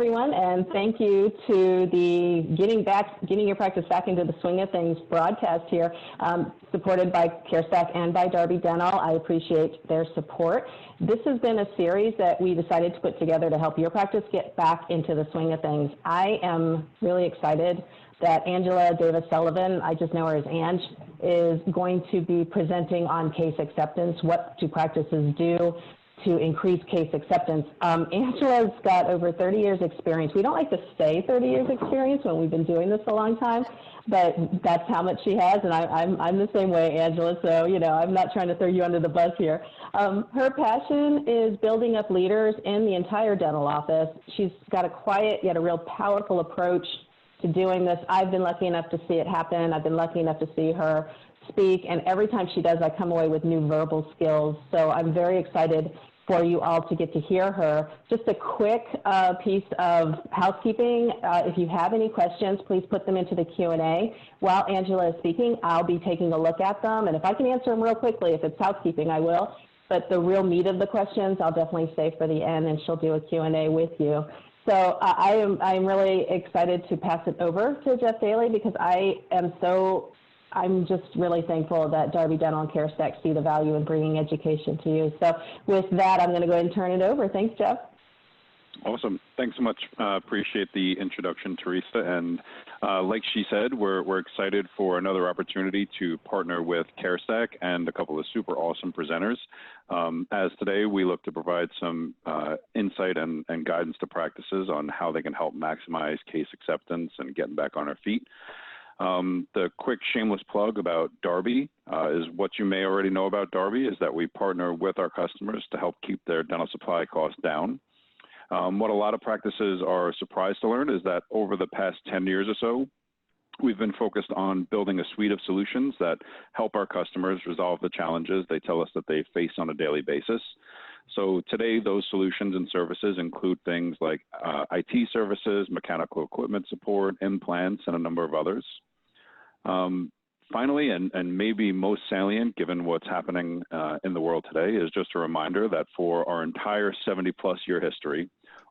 everyone, and thank you to the Getting Your Practice Back into the Swing of Things broadcast here, supported by CareStack and by Darby Dental. I appreciate their support. This has been a series that we decided to put together to help your practice get back into the swing of things. I am really excited that Angela Davis-Sullivan, I just know her as Ange, is going to be presenting on case acceptance. What do practices do to increase case acceptance? Angela's got over 30 years experience. We don't like to say 30 years experience when we've been doing this a long time, but that's how much she has, and I'm the same way, Angela, so, you know, I'm not trying to throw you under the bus here. Her passion is building up leaders in the entire dental office. She's got a quiet yet a real powerful approach to doing this. I've been lucky enough to see it happen. I've been lucky enough to see her speak, and every time she does, I come away with new verbal skills. So I'm very excited for you all to get to hear her. Just a quick piece of housekeeping. If you have any questions, please put them into the Q&A. While Angela is speaking, I'll be taking a look at them, and if I can answer them real quickly, if it's housekeeping, I will. But the real meat of the questions, I'll definitely save for the end, and she'll do a Q&A with you. So I'm really excited to pass it over to Jeff Daly, because I'm just really thankful that Darby Dental and CareStack see the value in bringing education to you. So with that, I'm going to go ahead and turn it over. Thanks, Jeff. Awesome. Thanks so much. Appreciate the introduction, Teresa. And like she said, we're excited for another opportunity to partner with CareStack and a couple of super awesome presenters. As today, we look to provide some insight and guidance to practices on how they can help maximize case acceptance and getting back on our feet. The quick shameless plug about Darby is what you may already know about Darby is that we partner with our customers to help keep their dental supply costs down. What a lot of practices are surprised to learn is that over the past 10 years or so, we've been focused on building a suite of solutions that help our customers resolve the challenges they tell us that they face on a daily basis. So today, those solutions and services include things like IT services, mechanical equipment support, implants, and a number of others. Finally, and maybe most salient given what's happening in the world today, is just a reminder that for our entire 70-plus year history,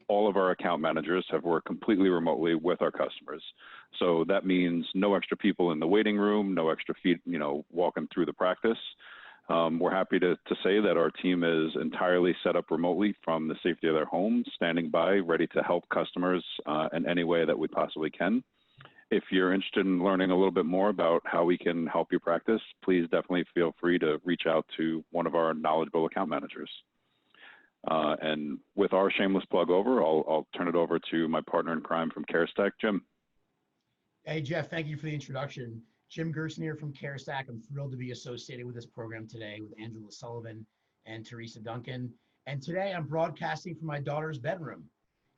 all of our account managers have worked completely remotely with our customers. So that means no extra people in the waiting room, no extra feet, walking through the practice. We're happy to say that our team is entirely set up remotely from the safety of their homes, standing by, ready to help customers in any way that we possibly can. If you're interested in learning a little bit more about how we can help your practice, please definitely feel free to reach out to one of our knowledgeable account managers. And with our shameless plug over, I'll turn it over to my partner in crime from CareStack, Jim. Hey, Jeff, thank you for the introduction. Jim Gerson here from CareStack. I'm thrilled to be associated with this program today with Angela Sullivan and Teresa Duncan. And today I'm broadcasting from my daughter's bedroom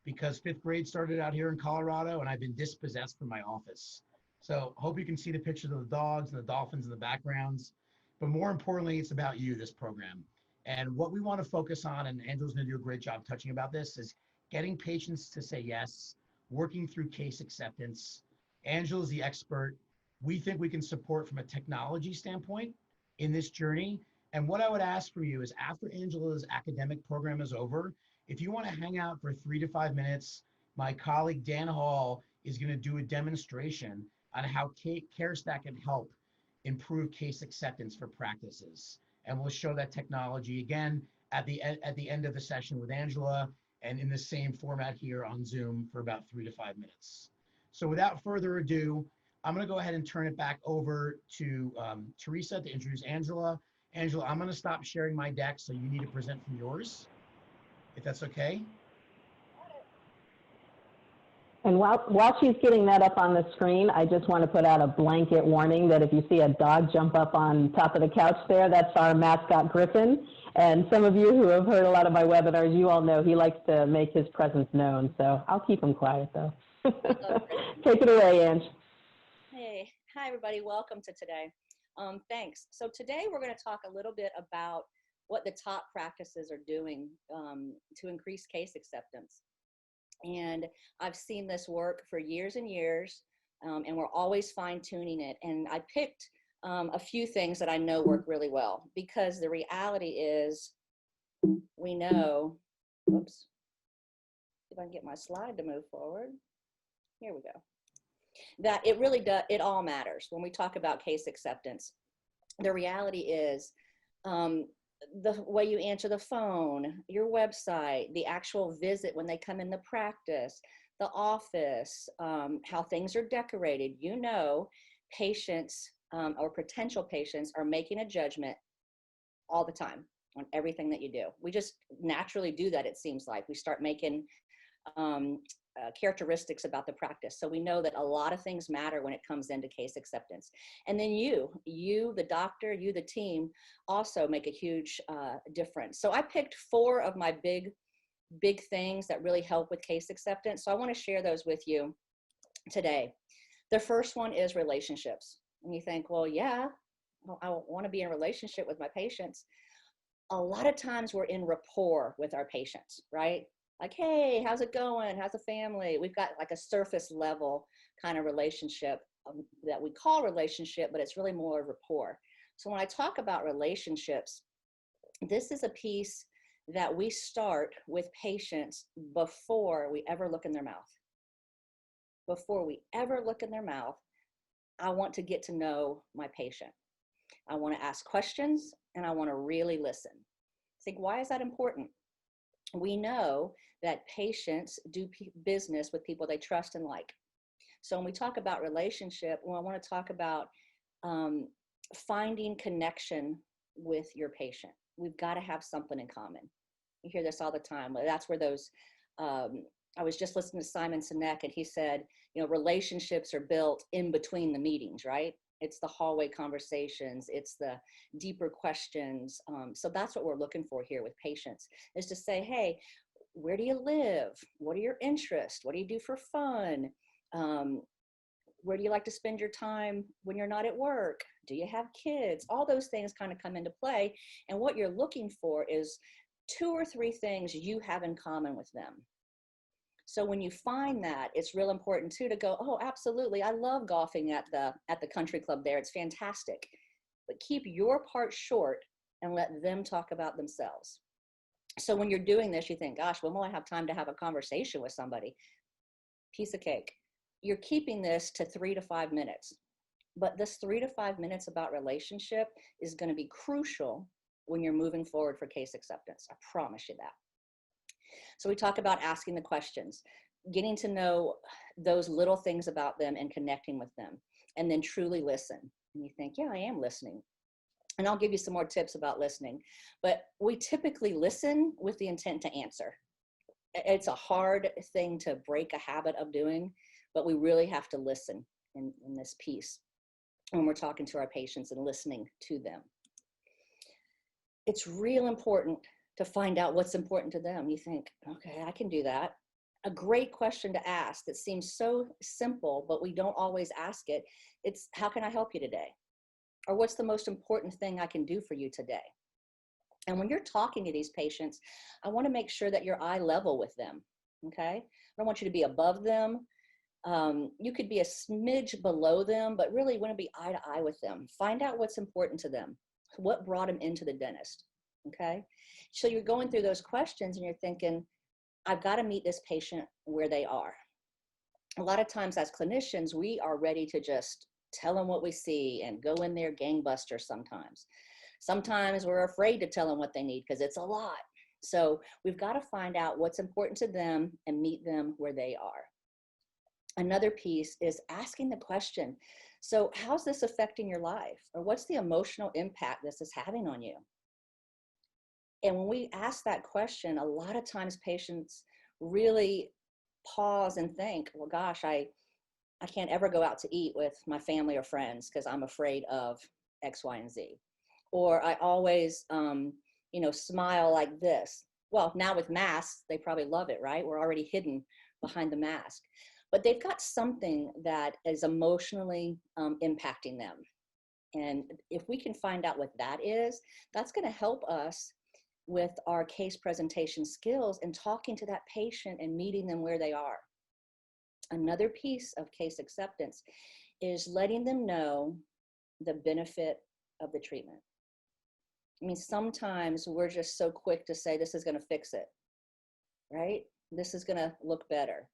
because 5th grade started out here in Colorado and I've been dispossessed from my office. So hope you can see the pictures of the dogs and the dolphins in the backgrounds. But more importantly, it's about you, this program. And what we want to focus on, and Angela's going to do a great job touching about this, is getting patients to say yes, working through case acceptance. Angela's the expert. We think we can support from a technology standpoint in this journey. And what I would ask from you is after Angela's academic program is over, if you want to hang out for 3 to 5 minutes, my colleague Dan Hall is going to do a demonstration on how CareStack can help improve case acceptance for practices. And we'll show that technology again at the end of the session with Angela and in the same format here on Zoom for about 3 to 5 minutes. So without further ado, I'm going to go ahead and turn it back over to Teresa to introduce Angela. Angela, I'm going to stop sharing my deck, so you need to present from yours, if that's okay. And while she's getting that up on the screen, I just want to put out a blanket warning that if you see a dog jump up on top of the couch there, that's our mascot, Griffin. And some of you who have heard a lot of my webinars, you all know he likes to make his presence known. So I'll keep him quiet, though. Take it away, Ange. Hey, hi, everybody. Welcome to today. Thanks. So today we're going to talk a little bit about what the top practices are doing to increase case acceptance. And I've seen this work for years and years, and we're always fine-tuning it. And I picked a few things that I know work really well, because the reality is we know, oops, if I can get my slide to move forward. Here we go. That it really does, it all matters when we talk about case acceptance. The reality is the way you answer the phone, your website, the actual visit when they come in the practice, the office, how things are decorated. You know, patients or potential patients are making a judgment all the time on everything that you do. We just naturally do that, it seems like. We start making characteristics about the practice. So we know that a lot of things matter when it comes into case acceptance. And then you, the doctor, you, the team, also make a huge difference. So I picked 4 of my big things that really help with case acceptance. So I want to share those with you today. The first one is relationships. And you think, well, yeah, I want to be in a relationship with my patients. A lot of times we're in rapport with our patients, right? Like, hey, how's it going? How's the family? We've got like a surface level kind of relationship that we call relationship, but it's really more rapport. So when I talk about relationships, this is a piece that we start with patients before we ever look in their mouth. Before we ever look in their mouth, I want to get to know my patient. I want to ask questions and I want to really listen. Think, why is that important? We know that patients do business with people they trust and like. So when we talk about relationship, well, I want to talk about finding connection with your patient. We've got to have something in common. You hear this all the time. That's where those, I was just listening to Simon Sinek and he said, you know, relationships are built in between the meetings, right? It's the hallway conversations. It's the deeper questions. So that's what we're looking for here with patients, is to say, hey, where do you live? What are your interests? What do you do for fun? Where do you like to spend your time when you're not at work? Do you have kids? All those things kind of come into play. And what you're looking for is 2 or 3 things you have in common with them. So when you find that, it's real important too to go, oh, absolutely, I love golfing at the country club there. It's fantastic. But keep your part short and let them talk about themselves. So when you're doing this, you think, gosh, when will I have time to have a conversation with somebody? Piece of cake. You're keeping this to 3 to 5 minutes. But this 3 to 5 minutes about relationship is going to be crucial when you're moving forward for case acceptance. I promise you that. So we talk about asking the questions, getting to know those little things about them and connecting with them, and then truly listen. And you think, yeah, I am listening. And I'll give you some more tips about listening. But we typically listen with the intent to answer. It's a hard thing to break a habit of doing, but we really have to listen in this piece when we're talking to our patients and listening to them. It's real important to find out what's important to them. You think, okay, I can do that. A great question to ask that seems so simple, but we don't always ask it. It's, how can I help you today? Or what's the most important thing I can do for you today? And when you're talking to these patients, I want to make sure that you're eye level with them, okay? I don't want you to be above them. You could be a smidge below them, but really want to be eye to eye with them. Find out what's important to them. What brought them into the dentist, okay? So you're going through those questions and you're thinking, I've got to meet this patient where they are. A lot of times as clinicians, we are ready to just tell them what we see and go in there gangbuster sometimes. Sometimes we're afraid to tell them what they need because it's a lot. So we've got to find out what's important to them and meet them where they are. Another piece is asking the question, so how's this affecting your life? Or what's the emotional impact this is having on you? And when we ask that question, a lot of times patients really pause and think, well, gosh, I can't ever go out to eat with my family or friends because I'm afraid of X, Y, and Z. Or I always, smile like this. Well, now with masks, they probably love it, right? We're already hidden behind the mask. But they've got something that is emotionally impacting them. And if we can find out what that is, that's going to help us with our case presentation skills and talking to that patient and meeting them where they are. Another piece of case acceptance is letting them know the benefit of the treatment. I mean, sometimes we're just so quick to say this is going to fix it, right? This is going to look better.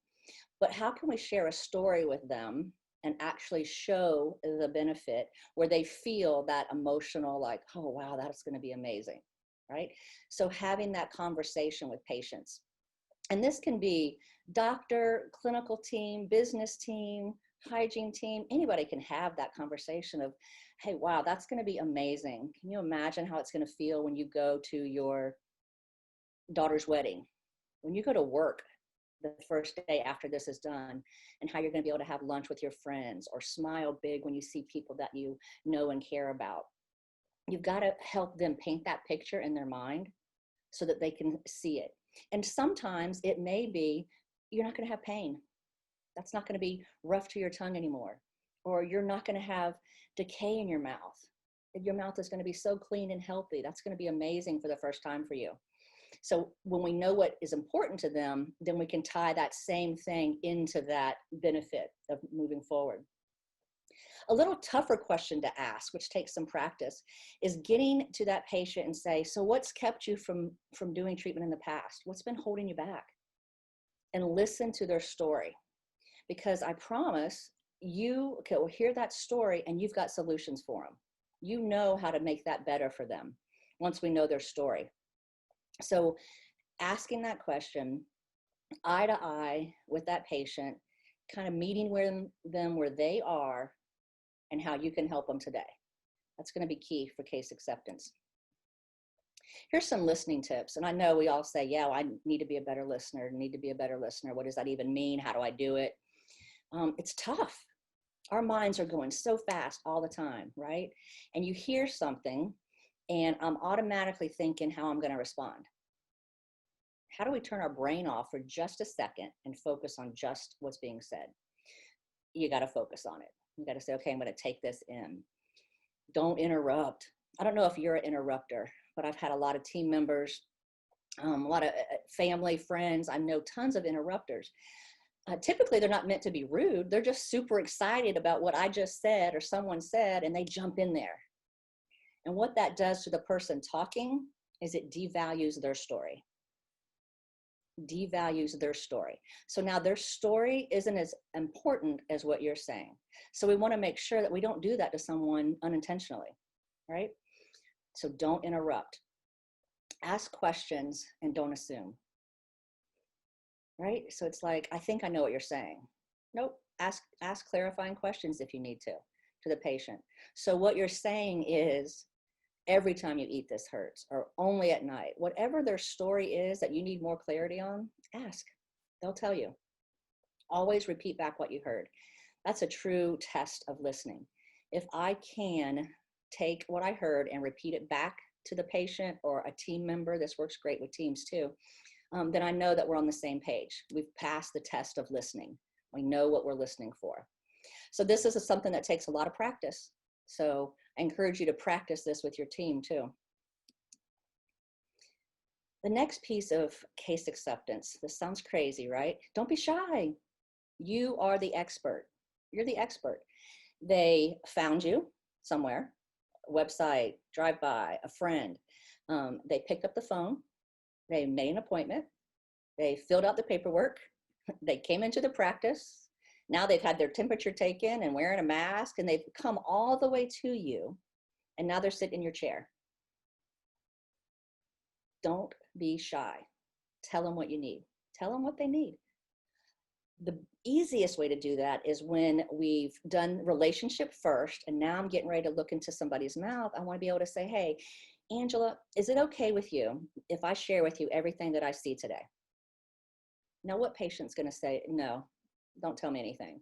But how can we share a story with them and actually show the benefit where they feel that emotional, like, oh, wow, that's going to be amazing, right? So having that conversation with patients. And this can be doctor, clinical team, business team, hygiene team. Anybody can have that conversation of, hey, wow, that's going to be amazing. Can you imagine how it's going to feel when you go to your daughter's wedding, when you go to work the first day after this is done, and how you're going to be able to have lunch with your friends or smile big when you see people that you know and care about. You've got to help them paint that picture in their mind so that they can see it. And sometimes it may be, you're not going to have pain. That's not going to be rough to your tongue anymore. Or you're not going to have decay in your mouth. Your mouth is going to be so clean and healthy. That's going to be amazing for the first time for you. So when we know what is important to them, then we can tie that same thing into that benefit of moving forward. A little tougher question to ask, which takes some practice, is getting to that patient and say, so what's kept you from doing treatment in the past? What's been holding you back? And listen to their story. Because I promise you will hear that story and you've got solutions for them. You know how to make that better for them once we know their story. So asking that question, eye to eye with that patient, kind of meeting them where they are and how you can help them today. That's going to be key for case acceptance. Here's some listening tips. And I know we all say, yeah, well, I need to be a better listener, What does that even mean? How do I do it? It's tough. Our minds are going so fast all the time, right? And you hear something and I'm automatically thinking how I'm going to respond. How do we turn our brain off for just a second and focus on just what's being said? You got to focus on it. You got to say, okay, I'm going to take this in. Don't interrupt. I don't know if you're an interrupter, but I've had a lot of team members, a lot of family, friends. I know tons of interrupters. Typically, they're not meant to be rude. They're just super excited about what I just said or someone said, and they jump in there. And what that does to the person talking is it devalues their story. Devalues their story. So now their story isn't as important as what you're saying. So we want to make sure that we don't do that to someone unintentionally, right? So don't interrupt. Ask questions and don't assume, right? So it's like, I think I know what you're saying. Nope. Ask clarifying questions if you need to the patient. So what you're saying is, every time you eat this hurts, or only at night. Whatever their story is that you need more clarity on, ask. They'll tell you. Always repeat back what you heard. That's a true test of listening. If I can take what I heard and repeat it back to the patient or a team member, this works great with teams too, then I know that we're on the same page. We've passed the test of listening. We know what we're listening for. So this is something that takes a lot of practice. So I encourage you to practice this with your team too. The next piece of case acceptance, this sounds crazy, right? Don't be shy. You are the expert. You're the expert. They found you somewhere, a website, drive by, a friend. They picked up the phone. They made an appointment. They filled out the paperwork. They came into the practice. Now they've had their temperature taken and wearing a mask, and they've come all the way to you, and now they're sitting in your chair. Don't be shy. Tell them what you need. Tell them what they need. The easiest way to do that is when we've done relationship first, and now I'm getting ready to look into somebody's mouth. I want to be able to say, hey, Angela, is it okay with you if I share with you everything that I see today? Now, what patient's going to say, no, don't tell me anything?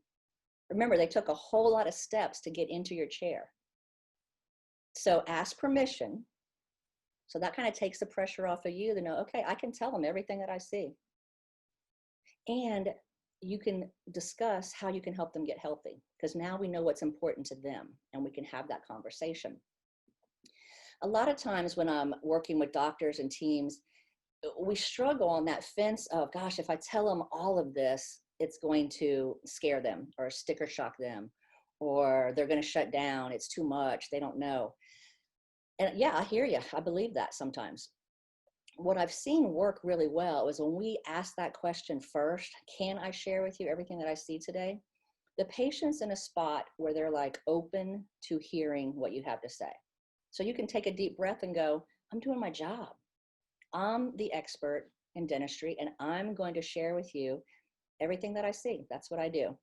Remember, they took a whole lot of steps to get into your chair. So ask permission. So that kind of takes the pressure off of you to know, okay, I can tell them everything that I see. And you can discuss how you can help them get healthy, because now we know what's important to them and we can have that conversation. A lot of times when I'm working with doctors and teams, we struggle on that fence of, gosh, if I tell them all of this, it's going to scare them or sticker shock them, or they're going to shut down. It's too much. They don't know. And yeah, I hear you. I believe that sometimes. what I've seen work really well is when we ask that question first, can I share with you everything that I see today? The patient's in a spot where they're like open to hearing what you have to say. So you can take a deep breath and go, I'm doing my job. I'm the expert in dentistry, and I'm going to share with you everything that I see. That's what I do.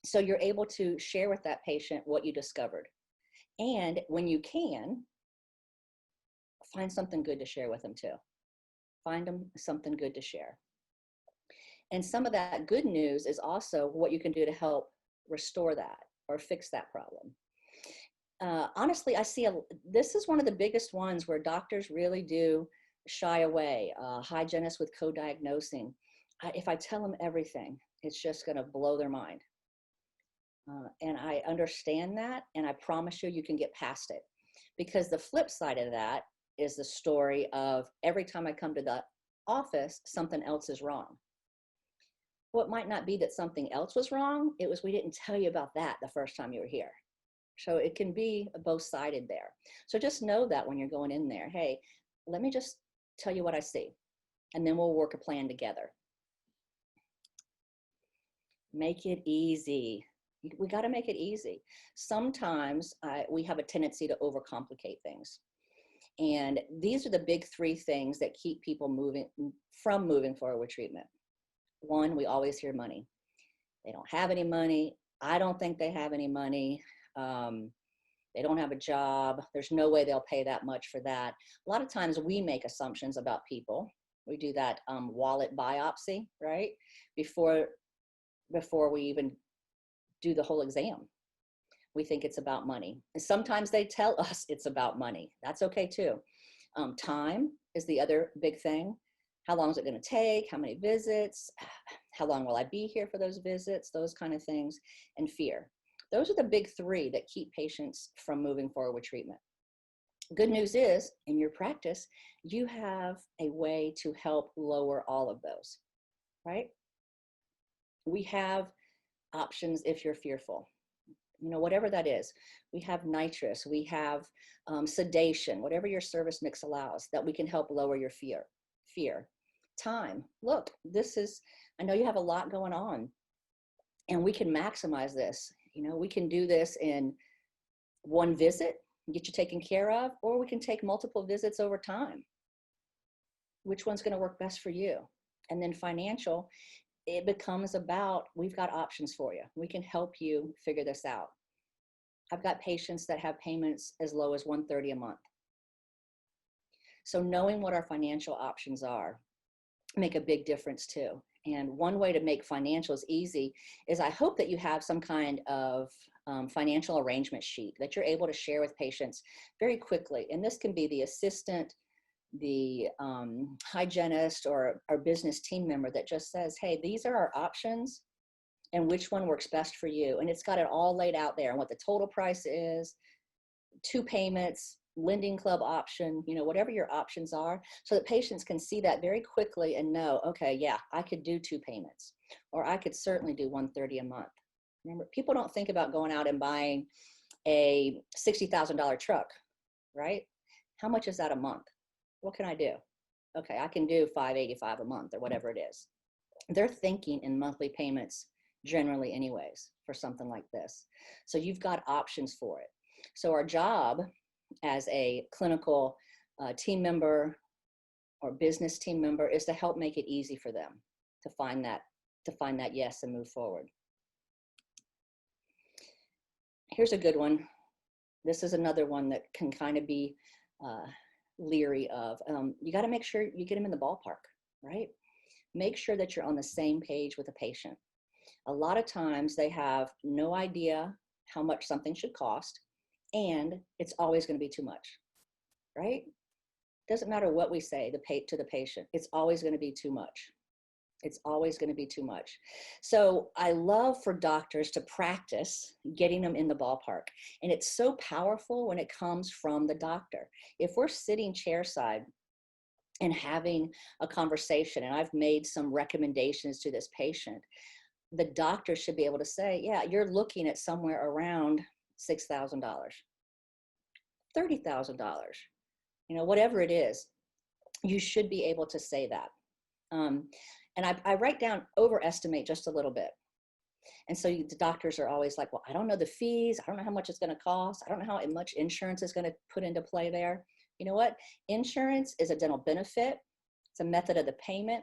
So you're able to share with that patient what you discovered. And when you can, find something good to share with them too. Find them something good to share. And some of that good news is also what you can do to help restore that or fix that problem. Honestly, I see this is one of the biggest ones where doctors really do shy away. Hygienists with co-diagnosing. If I tell them everything, it's just going to blow their mind. And I understand that, and I promise you, you can get past it. Because the flip side of that is the story of every time I come to the office, something else is wrong. Well, it might not be that something else was wrong. It was we didn't tell you about that the first time you were here. So it can be both-sided there. So just know that when you're going in there, hey, let me just tell you what I see, and then we'll work a plan together. Make it easy. We got to make it easy. Sometimes we have a tendency to overcomplicate things. And these are the big three things that keep people moving forward with treatment. One, we always hear money. They don't have any money. I don't think they have any money. They don't have a job. There's no way they'll pay that much for that. A lot of times we make assumptions about people. We do that wallet biopsy, right? Before we even do the whole exam. We think it's about money. And sometimes they tell us it's about money. That's okay too. Time is the other big thing. How long is it going to take? How many visits? How long will I be here for those visits? Those kind of things. And fear. Those are the big three that keep patients from moving forward with treatment. Good news is, in your practice, you have a way to help lower all of those, right? We have options if you're fearful. You know, whatever that is. We have nitrous, we have sedation, whatever your service mix allows, that we can help lower your fear. Time. Look, I know you have a lot going on, and we can maximize this. You know, we can do this in one visit, get you taken care of, or we can take multiple visits over time. Which one's going to work best for you? And then financial, it becomes about, we've got options for you. We can help you figure this out. I've got patients that have payments as low as $130 a month. So knowing what our financial options are make a big difference too. And one way to make financials easy is I hope that you have some kind of financial arrangement sheet that you're able to share with patients very quickly. And this can be the assistant, the hygienist, or our business team member that just says, hey, these are our options and which one works best for you. And it's got it all laid out there and what the total price is, 2 payments, lending club option, you know, whatever your options are, so that patients can see that very quickly and know, okay, yeah, I could do 2 payments, or I could certainly do $130 a month. Remember, people don't think about going out and buying a $60,000 truck, right? How much is that a month? What can I do? Okay, I can do $585 a month or whatever it is. They're thinking in monthly payments generally anyways for something like this. So you've got options for it. So our job as a clinical team member or business team member is to help make it easy for them to find that yes and move forward. Here's a good one. This is another one that can kind of be leery of. You got to make sure you get them in the ballpark, right? Make sure that you're on the same page with a patient. A lot of times they have no idea how much something should cost, and it's always going to be too much, right? Doesn't matter what we say to the patient, it's always going to be too much. It's always going to be too much. So I love for doctors to practice getting them in the ballpark. And it's so powerful when it comes from the doctor. If we're sitting chairside and having a conversation, and I've made some recommendations to this patient, the doctor should be able to say, yeah, you're looking at somewhere around $6,000, $30,000, you know, whatever it is. you should be able to say that. And I write down overestimate just a little bit. And so the doctors are always like, well, I don't know the fees. I don't know how much it's going to cost. I don't know how much insurance is going to put into play there. You know what? Insurance is a dental benefit. It's a method of the payment,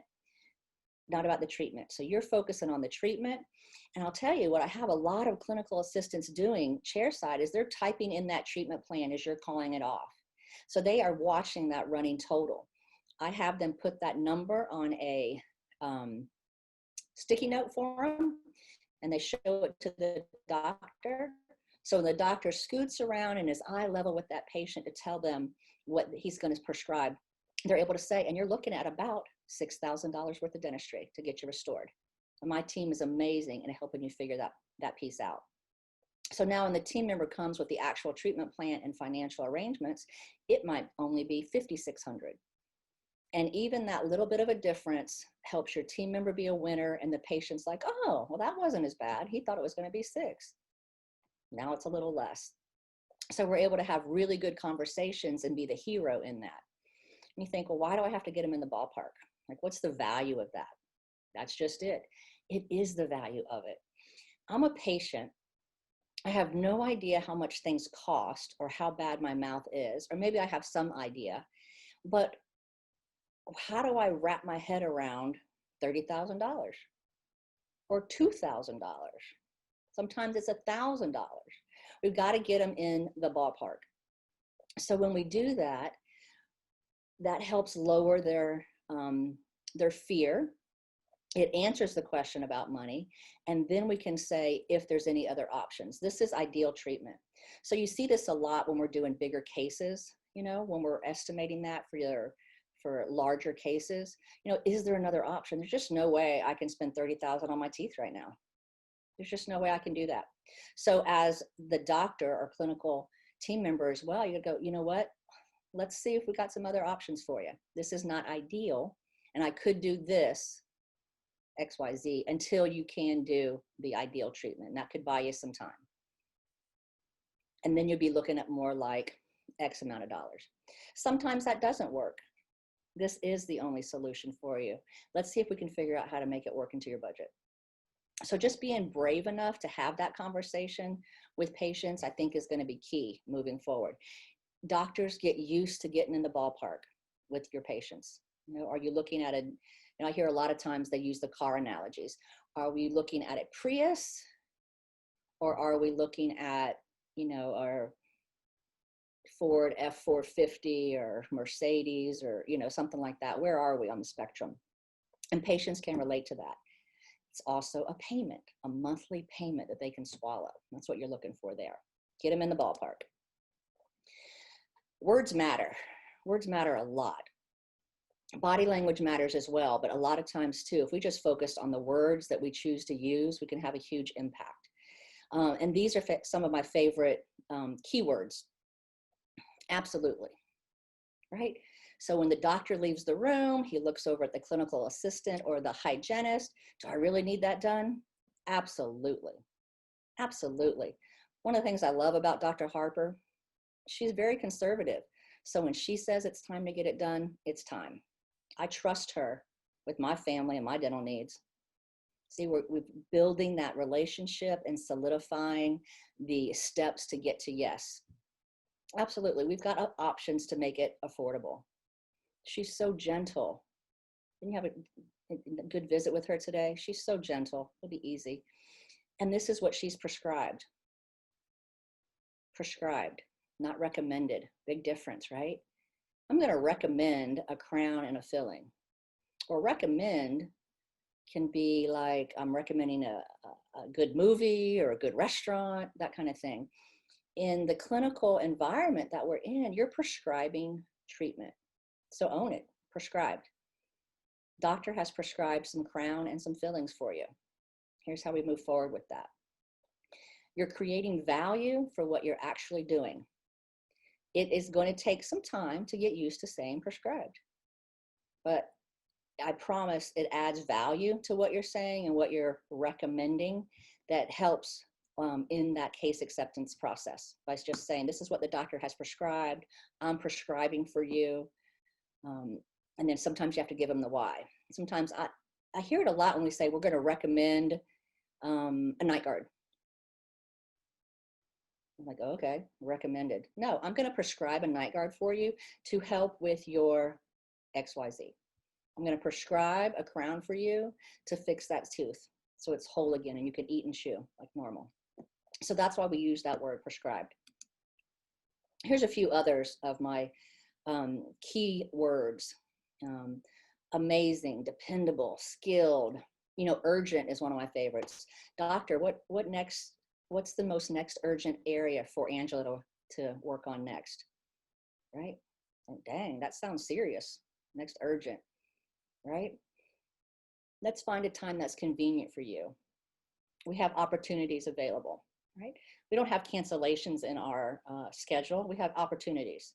not about the treatment. So you're focusing on the treatment. And I'll tell you what I have a lot of clinical assistants doing chairside is they're typing in that treatment plan as you're calling it off. So they are watching that running total. I have them put that number on a sticky note for them, and they show it to the doctor. So when the doctor scoots around and is eye level with that patient to tell them what he's going to prescribe, they're able to say, and you're looking at about $6,000 worth of dentistry to get you restored. And my team is amazing in helping you figure that piece out. So now when the team member comes with the actual treatment plan and financial arrangements, it might only be $5,600. And even that little bit of a difference helps your team member be a winner, and the patient's like, oh, well, that wasn't as bad. He thought it was going to be $6,000. Now it's a little less. So we're able to have really good conversations and be the hero in that. And you think, well, why do I have to get him in the ballpark? Like, what's the value of that? That's just it. It is the value of it. I'm a patient. I have no idea how much things cost or how bad my mouth is, or maybe I have some idea, but how do I wrap my head around $30,000 or $2,000? Sometimes it's $1,000. We've got to get them in the ballpark. So when we do that, that helps lower their fear. It answers the question about money. And then we can say if there's any other options. This is ideal treatment. So you see this a lot when we're doing bigger cases, when we're estimating that for larger cases, is there another option? There's just no way I can spend $30,000 on my teeth right now. There's just no way I can do that. So as the doctor or clinical team member as well, you go, you know what? Let's see if we got some other options for you. This is not ideal, and I could do this, XYZ, until you can do the ideal treatment. And that could buy you some time. And then you'll be looking at more like X amount of dollars. Sometimes that doesn't work. This is the only solution for you. Let's see if we can figure out how to make it work into your budget. So just being brave enough to have that conversation with patients, I think, is going to be key moving forward. Doctors, get used to getting in the ballpark with your patients. Are you looking at I hear a lot of times they use the car analogies. Are we looking at a Prius, or are we looking at, our Ford F450 or Mercedes or, something like that? Where are we on the spectrum? And patients can relate to that. It's also a payment, a monthly payment that they can swallow. That's what you're looking for there. Get them in the ballpark. Words matter. Words matter a lot. Body language matters as well, but a lot of times too, if we just focused on the words that we choose to use, we can have a huge impact. And these are some of my favorite keywords. Absolutely, right? So when the doctor leaves the room, he looks over at the clinical assistant or the hygienist. Do I really need that done? Absolutely. Absolutely. One of the things I love about Dr. Harper, she's very conservative. So when she says it's time to get it done, it's time. I trust her with my family and my dental needs. See, we're building that relationship and solidifying the steps to get to yes. Absolutely. We've got options to make it affordable. She's so gentle. Didn't you have a good visit with her today? She's so gentle. It'll be easy. And this is what she's prescribed. Prescribed, not recommended. Big difference, right? I'm going to recommend a crown and a filling. Or recommend can be like I'm recommending a good movie or a good restaurant, that kind of thing. In the clinical environment that we're in, you're prescribing treatment. So own it, prescribed. Doctor has prescribed some crown and some fillings for you. Here's how we move forward with that. You're creating value for what you're actually doing. It is going to take some time to get used to saying prescribed. But I promise it adds value to what you're saying and what you're recommending that helps in that case acceptance process by just saying, this is what the doctor has prescribed. I'm prescribing for you. And then sometimes you have to give them the why. Sometimes I hear it a lot when we say we're going to recommend a night guard. I'm like, okay, recommended. No, I'm going to prescribe a night guard for you to help with your XYZ. I'm going to prescribe a crown for you to fix that tooth so it's whole again and you can eat and chew like normal. So that's why we use that word prescribed. Here's a few others of my key words. Amazing, dependable, skilled, urgent is one of my favorites. Doctor, what next? What's the most next urgent area for Angela to work on next? Right? Oh, dang, that sounds serious. Next urgent, right? Let's find a time that's convenient for you. We have opportunities available, right? We don't have cancellations in our schedule. We have opportunities,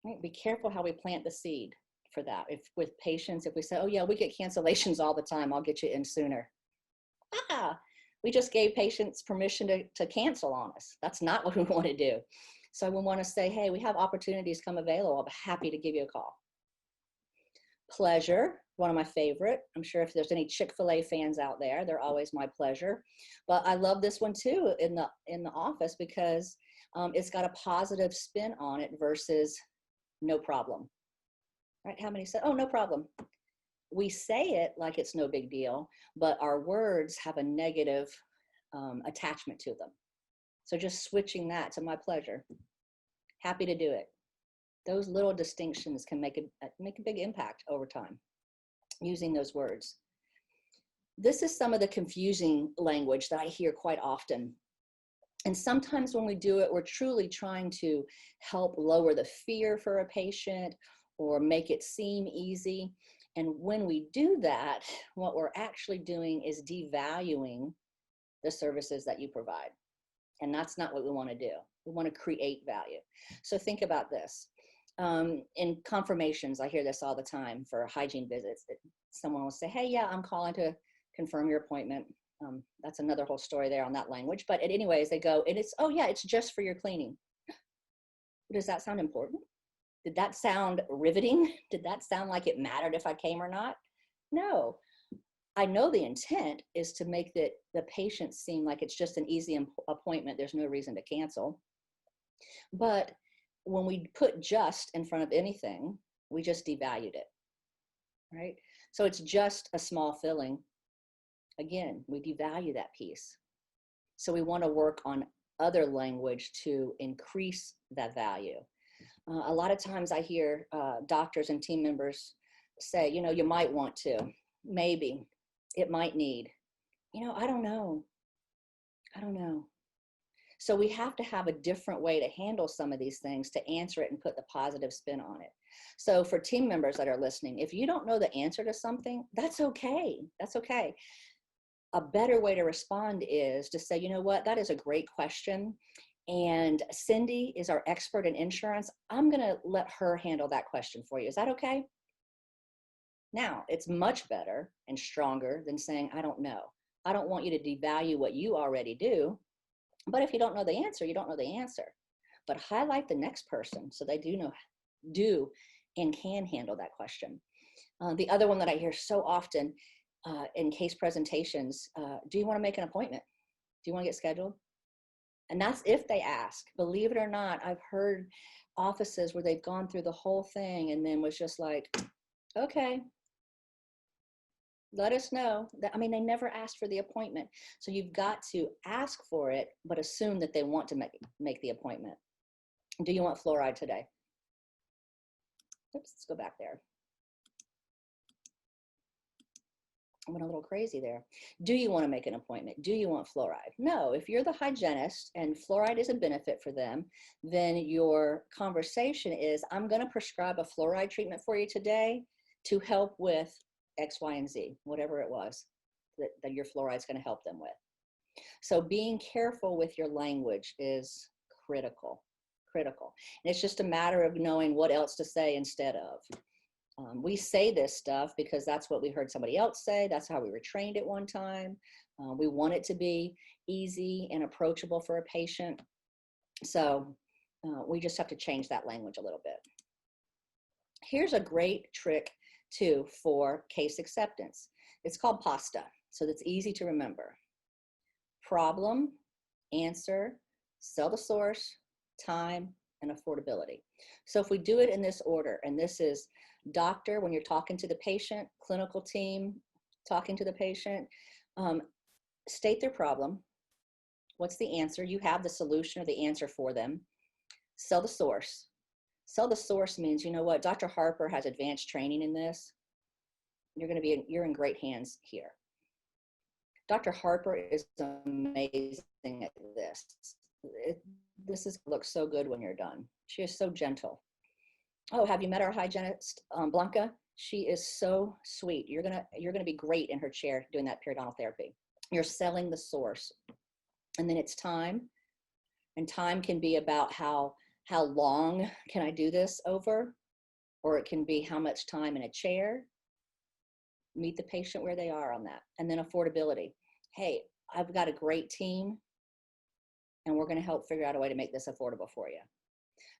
right? Be careful how we plant the seed for that. If with patients, if we say, oh yeah, we get cancellations all the time, I'll get you in sooner. We just gave patients permission to cancel on us. That's not what we want to do. So we want to say, hey, we have opportunities come available. I'll be happy to give you a call. Pleasure, one of my favorite. I'm sure if there's any Chick-fil-A fans out there, they're always my pleasure. But I love this one too in the office because it's got a positive spin on it versus no problem. Right? How many said, oh, no problem? We say it like it's no big deal, but our words have a negative attachment to them. So just switching that to my pleasure. Happy to do it. Those little distinctions can make a big impact over time using those words. This is some of the confusing language that I hear quite often. And sometimes when we do it, we're truly trying to help lower the fear for a patient or make it seem easy. And when we do that, what we're actually doing is devaluing the services that you provide. And that's not what we want to do. We want to create value. So think about this. In confirmations, I hear this all the time for hygiene visits. Someone will say, hey, yeah, I'm calling to confirm your appointment. That's another whole story there on that language. But anyways, they go, and it's, oh yeah, it's just for your cleaning. Does that sound important? Did that sound riveting? Did that sound like it mattered if I came or not? No. I know the intent is to make the patient seem like it's just an easy appointment. There's no reason to cancel. But when we put just in front of anything, we just devalued it, right? So it's just a small filling. Again, we devalue that piece. So we want to work on other language to increase that value. A lot of times I hear doctors and team members say, you might want to, maybe, it might need, I don't know. So we have to have a different way to handle some of these things to answer it and put the positive spin on it. So for team members that are listening, if you don't know the answer to something, that's okay. That's okay. A better way to respond is to say, you know what, that is a great question. And Cindy is our expert in insurance. I'm going to let her handle that question for you. Is that okay? Now, it's much better and stronger than saying, I don't know. I don't want you to devalue what you already do. But if you don't know the answer, you don't know the answer. But highlight the next person so they do and can handle that question. The other one that I hear so often in case presentations, do you want to make an appointment? Do you want to get scheduled? And that's if they ask. Believe it or not, I've heard offices where they've gone through the whole thing and then was just like, okay, let us know. I mean, they never asked for the appointment. So you've got to ask for it, but assume that they want to make the appointment. Do you want fluoride today? Oops, let's go back there. I went a little crazy there. Do you want to make an appointment? Do you want fluoride? No, if you're the hygienist and fluoride is a benefit for them, then your conversation is, I'm going to prescribe a fluoride treatment for you today to help with X, Y, and Z, whatever it was that your fluoride is going to help them with. So being careful with your language is critical. And it's just a matter of knowing what else to say instead of. We say this stuff because that's what we heard somebody else say. That's how we were trained at one time. We want it to be easy and approachable for a patient. So we just have to change that language a little bit. Here's a great trick too for case acceptance. It's called PASTA, so that's easy to remember. Problem, answer, sell the source, time, and affordability. So if we do it in this order, and this is doctor when you're talking to the patient, clinical team talking to the patient, state their problem. What's the answer? You have the solution or the answer for them. Sell the source. Sell the source means, you know what, Dr. Harper has advanced training in this. You're in great hands here. Dr. Harper is amazing at this. This looks so good when you're done. She is so gentle. Oh, have you met our hygienist, Blanca? She is so sweet. You're gonna be great in her chair doing that periodontal therapy. You're selling the source. And then it's time. And time can be about how long can I do this over? Or it can be how much time in a chair. Meet the patient where they are on that. And then affordability. Hey, I've got a great team and we're going to help figure out a way to make this affordable for you.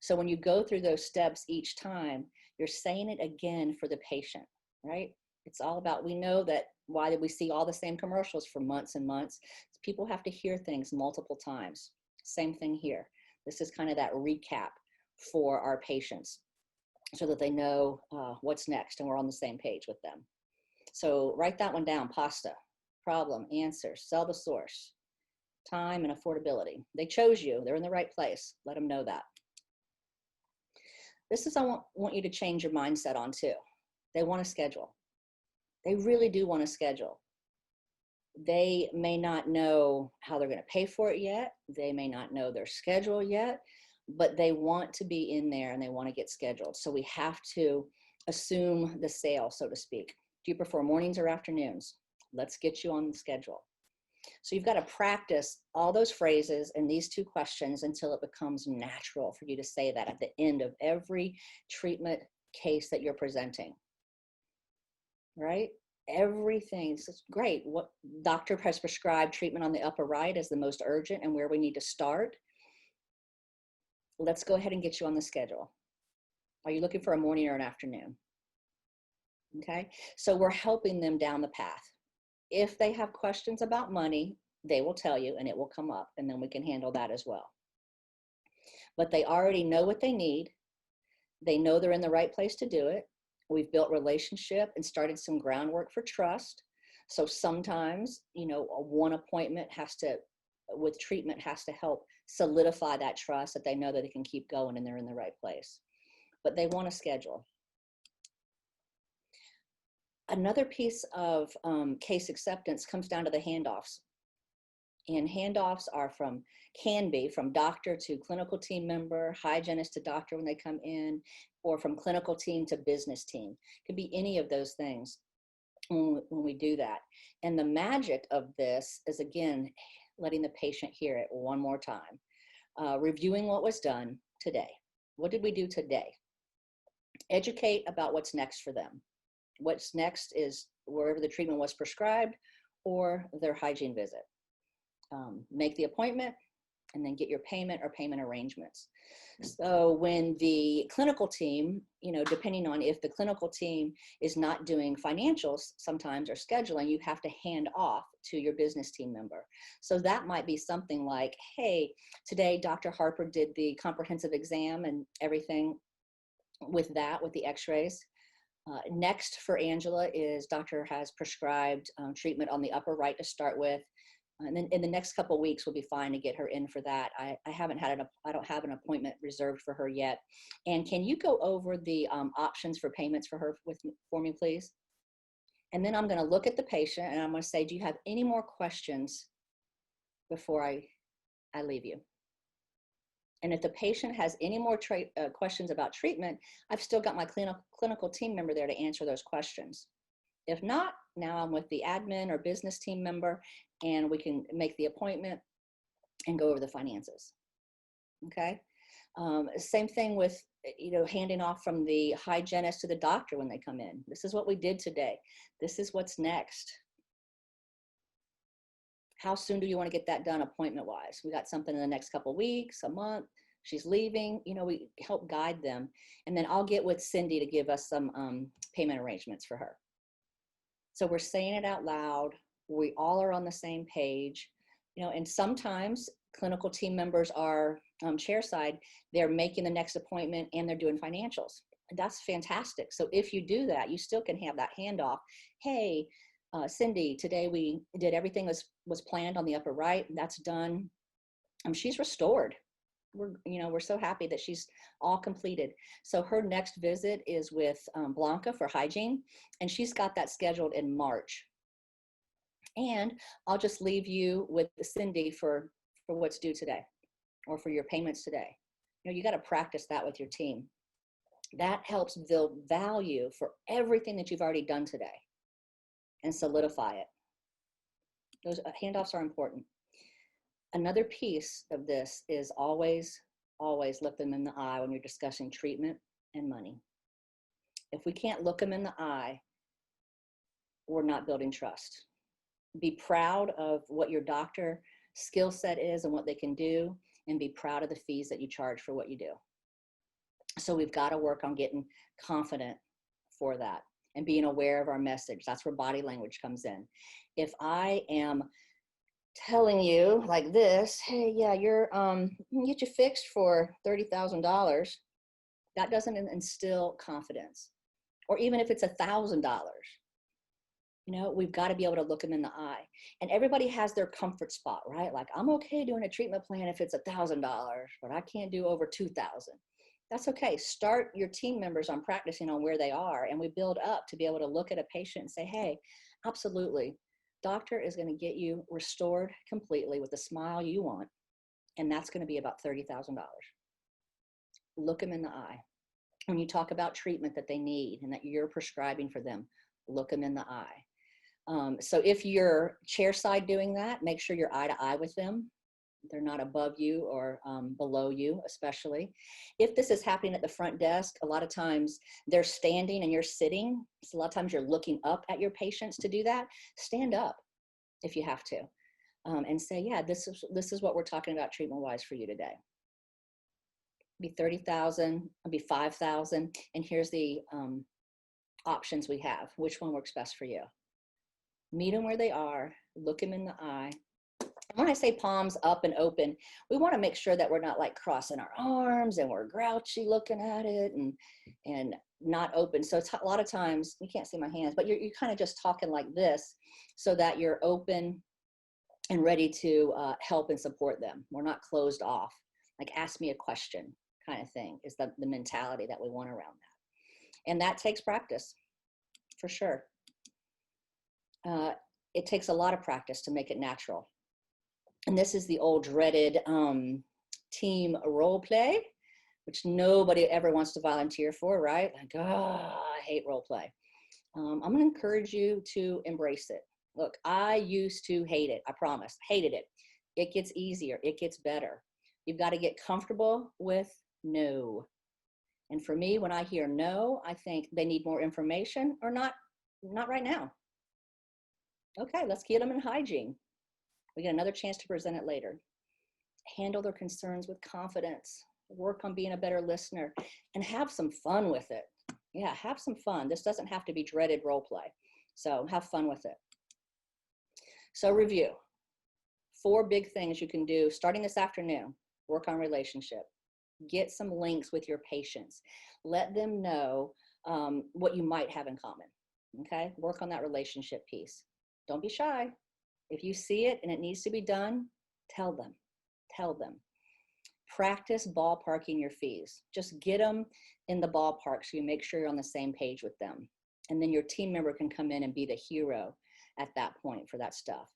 So when you go through those steps each time, you're saying it again for the patient, right? It's all about, we know that why did we see all the same commercials for months and months? People have to hear things multiple times. Same thing here. This is kind of that recap for our patients so that they know what's next and we're on the same page with them. So write that one down, PASTA, problem, answer, sell the source, time, and affordability. They chose you, they're in the right place. Let them know that. This is, I want you to change your mindset on too. They want to schedule. They really do want to schedule. They may not know how they're going to pay for it yet. They may not know their schedule yet, but they want to be in there and they want to get scheduled. So we have to assume the sale, so to speak. Do you prefer mornings or afternoons? Let's get you on the schedule. So you've got to practice all those phrases and these two questions until it becomes natural for you to say that at the end of every treatment case that you're presenting, right? Everything. This is great. What doctor has prescribed treatment on the upper right is the most urgent and where we need to start. Let's go ahead and get you on the schedule. Are you looking for a morning or an afternoon? Okay, so we're helping them down the path. If they have questions about money, they will tell you and it will come up and then we can handle that as well. But they already know what they need. They know they're in the right place to do it. We've built relationship and started some groundwork for trust. So sometimes, you know, one appointment with treatment has to help solidify that trust that they know that they can keep going and they're in the right place. But they want to schedule. Another piece of case acceptance comes down to the handoffs. And handoffs can be from doctor to clinical team member, hygienist to doctor when they come in, or from clinical team to business team. It could be any of those things when we do that. And the magic of this is, again, letting the patient hear it one more time. Reviewing what was done today. What did we do today? Educate about what's next for them. What's next is wherever the treatment was prescribed or their hygiene visit. Make the appointment and then get your payment or payment arrangements. So when the clinical team, you know, depending on if the clinical team is not doing financials sometimes or scheduling, you have to hand off to your business team member. So that might be something like, hey, today Dr. Harper did the comprehensive exam and everything with that, with the x-rays. Next for Angela is doctor has prescribed treatment on the upper right to start with. And then in the next couple of weeks, we'll be fine to get her in for that. I don't have an appointment reserved for her yet. And can you go over the options for payments for her for me, please? And then I'm going to look at the patient and I'm going to say, do you have any more questions before I leave you? And if the patient has any more questions about treatment, I've still got my clinical team member there to answer those questions. If not, now I'm with the admin or business team member and we can make the appointment and go over the finances. Okay. Same thing with, you know, handing off from the hygienist to the doctor when they come in. This is what we did today. This is what's next. How soon do you want to get that done appointment wise? We got something in the next couple of weeks, a month. she's leaving, you know, we help guide them. And then I'll get with Cindy to give us some payment arrangements for her. So we're saying it out loud. We all are on the same page, you know, and sometimes clinical team members are chair side, they're making the next appointment and they're doing financials. That's fantastic. So if you do that, you still can have that handoff. Hey, Cindy, today we did everything was planned on the upper right. That's done. She's restored. We're so happy that she's all completed. So her next visit is with Blanca for hygiene, and she's got that scheduled in March. And I'll just leave you with Cindy for what's due today, or for your payments today. You know, you got to practice that with your team. That helps build value for everything that you've already done today and solidify it. Those handoffs are important. Another piece of this is always look them in the eye when you're discussing treatment and money. If we can't look them in the eye, we're not building trust. Be proud of what your doctor skill set is and what they can do, and be proud of the fees that you charge for what you do. So we've got to work on getting confident for that and being aware of our message. That's where body language comes in. If I am telling you like this, hey, yeah, you're get you fixed for $30,000, that doesn't instill confidence. Or even if it's $1,000, you know, we've got to be able to look them in the eye. And everybody has their comfort spot, right? Like, I'm okay doing a treatment plan if it's $1,000, but I can't do over 2,000. That's okay. Start your team members on practicing on where they are, and we build up to be able to look at a patient and say, hey, absolutely, doctor is going to get you restored completely with the smile you want, and that's going to be about $30,000. Look them in the eye. When you talk about treatment that they need and that you're prescribing for them, look them in the eye. So if you're chair side doing that, make sure you're eye to eye with them. They're not above you or below you, especially. If this is happening at the front desk, a lot of times they're standing and you're sitting. So a lot of times you're looking up at your patients to do that. Stand up if you have to, and say, yeah, this is what we're talking about treatment-wise for you today. It'll be 30,000, it'll be 5,000, and here's the options we have. Which one works best for you? Meet them where they are, look them in the eye. When I say palms up and open, we want to make sure that we're not like crossing our arms and we're grouchy looking at it and not open. So it's a lot of times, you can't see my hands, but you're kind of just talking like this so that you're open and ready to help and support them. We're not closed off. Like, ask me a question kind of thing is the mentality that we want around that. And that takes practice, for sure. It takes a lot of practice to make it natural. And this is the old dreaded team role play, which nobody ever wants to volunteer for, right? Like, oh, I hate role play. I'm going to encourage you to embrace it. Look, I used to hate it. I promise. Hated it. It gets easier. It gets better. You've got to get comfortable with no. And for me, when I hear no, I think they need more information or not right now. Okay, let's get them in hygiene. We get another chance to present it later. Handle their concerns with confidence. Work on being a better listener and have some fun with it. Yeah, have some fun. This doesn't have to be dreaded role play. So have fun with it. So review. 4 big things you can do starting this afternoon. Work on relationship. Get some links with your patients. Let them know what you might have in common. Okay, work on that relationship piece. Don't be shy. If you see it and it needs to be done, tell them. Tell them. Practice ballparking your fees. Just get them in the ballpark so you make sure you're on the same page with them. And then your team member can come in and be the hero at that point for that stuff.